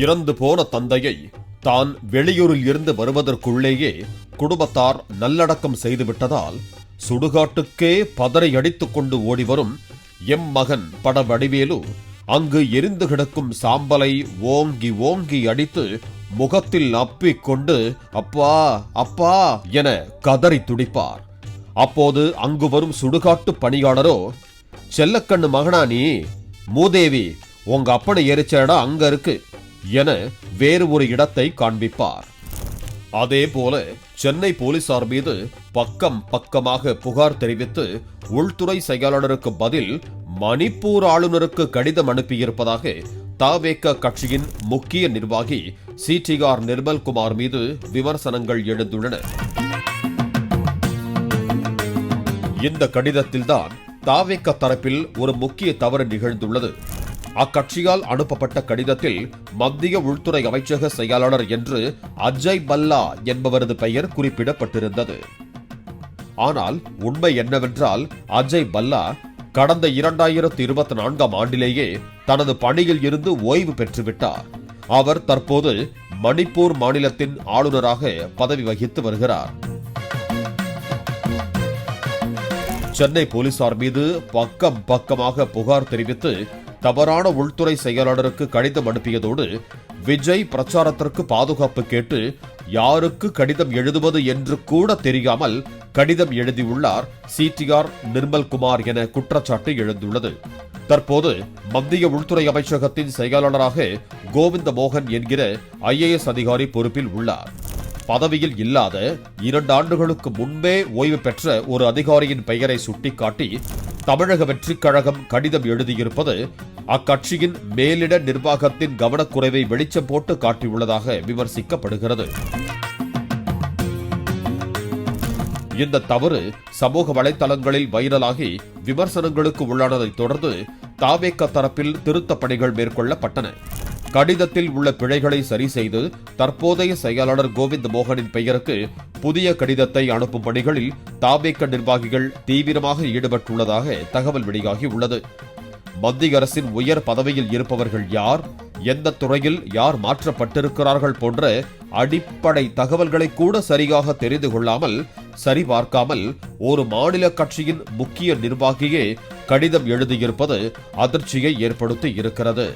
இறந்து போன தந்தையை தான் வெளியூரில் இருந்து வருவதற்குள்ளேயே குடும்பத்தார் நல்லடக்கம் செய்துவிட்டதால் சுடுகாட்டுக்கே பதரை அடித்துக் கொண்டு ஓடிவரும் எம் மகன் பட வடிவேலு அங்கு எரிந்து கிடக்கும் சாம்பலை ஓங்கி ஓங்கி அடித்து முகத்தில் அப்பிக்கொண்டு அப்பா அப்பா என கதறி துடிப்பார். அப்போது அங்கு வரும் சுடுகாட்டு பணியாளரோ, செல்லக்கண்ணு மகனா நீ, மூதேவி உங்க அப்பனை எரிச்ச இடம் அங்க இருக்கு என வேறு ஒரு இடத்தை காண்பிப்பார். அதே போல சென்னை போலீசார் மீது பக்கம் பக்கமாக புகார் தெரிவித்து உள்துறை செயலாளருக்கு பதில் மணிப்பூர் ஆளுநருக்கு கடிதம் அனுப்பியிருப்பதாக தவேக கட்சியின் முக்கிய நிர்வாகி சிடிஆர் நிர்மல்குமார் மீது விமர்சனங்கள் எழுந்துள்ளன. இந்த கடிதத்தில்தான் தவேக தரப்பில் ஒரு முக்கிய தவறு நிகழ்ந்துள்ளது. அக்கட்சியால் அனுப்பப்பட்ட கடிதத்தில் மத்திய உள்துறை அமைச்சக செயலாளர் என்று அஜய் பல்லா என்பவரது பெயர் குறிப்பிடப்பட்டிருந்தது. ஆனால் உண்மை என்னவென்றால் அஜய் பல்லா கடந்த 2024ஆம் ஆண்டிலேயே தனது பணியில் இருந்து ஓய்வு பெற்றுவிட்டார். அவர் தற்போது மணிப்பூர் மாநிலத்தின் ஆளுநராக பதவி வகித்து வருகிறார். சென்னை போலீசார் மீது பக்கம் பக்கமாக புகார் தெரிவித்து தவறான உள்துறை செயலாளருக்கு கடிதம் அனுப்பியதோடு விஜய் பிரச்சாரத்திற்கு பாதுகாப்பு கேட்டு யாருக்கு கடிதம் எழுதுவது என்று கூட தெரியாமல் கடிதம் எழுதியுள்ளார் சிடிஆர் நிர்மல்குமார் என குற்றச்சாட்டு எழுந்துள்ளது. தற்போது மத்திய உள்துறை அமைச்சகத்தின் செயலாளராக கோவிந்த மோகன் என்கிற IAS அதிகாரி பொறுப்பில் உள்ளார். பதவியில் இல்லாத 2 ஆண்டுகளுக்கு முன்பே ஓய்வு பெற்ற ஒரு அதிகாரியின் பெயரை சுட்டிக்காட்டி தமிழக வெற்றிக் கழகம் கடிதம் எழுதியிருப்பது அக்கட்சியின் மேலிட நிர்வாகத்தின் கவனக்குறைவை வெளிச்சம் போட்டு காட்டியுள்ளதாக விமர்சிக்கப்படுகிறது. இந்த தவறு சமூக வலைதளங்களில் வைரலாகி விமர்சனங்களுக்கு உள்ளானதைத் தொடர்ந்து தவேக தரப்பில் திருத்தப் பணிகள் மேற்கொள்ளப்பட்டன. கடிதத்தில் உள்ள பிழைகளை சரி செய்து தற்போதைய செயலாளர் கோவிந்த் மோகனின் பெயருக்கு புதிய கடிதத்தை அனுப்பும் பணிகளில் தவேக நிர்வாகிகள் தீவிரமாக ஈடுபட்டுள்ளதாக தகவல் வெளியாகியுள்ளது. மத்திய அரசின் உயர் பதவியில் இருப்பவர்கள் யார், எந்த துறையில் யார் மாற்றப்பட்டிருக்கிறார்கள் போன்ற அடிப்படை தகவல்களை கூட சரியாக தெரிந்து கொள்ளாமல் சரிபார்க்காமல் ஒரு மாநில கட்சியின் முக்கிய நிர்வாகியே கடிதம் எழுதியிருப்பது அதிர்ச்சியை ஏற்படுத்தி இருக்கிறது.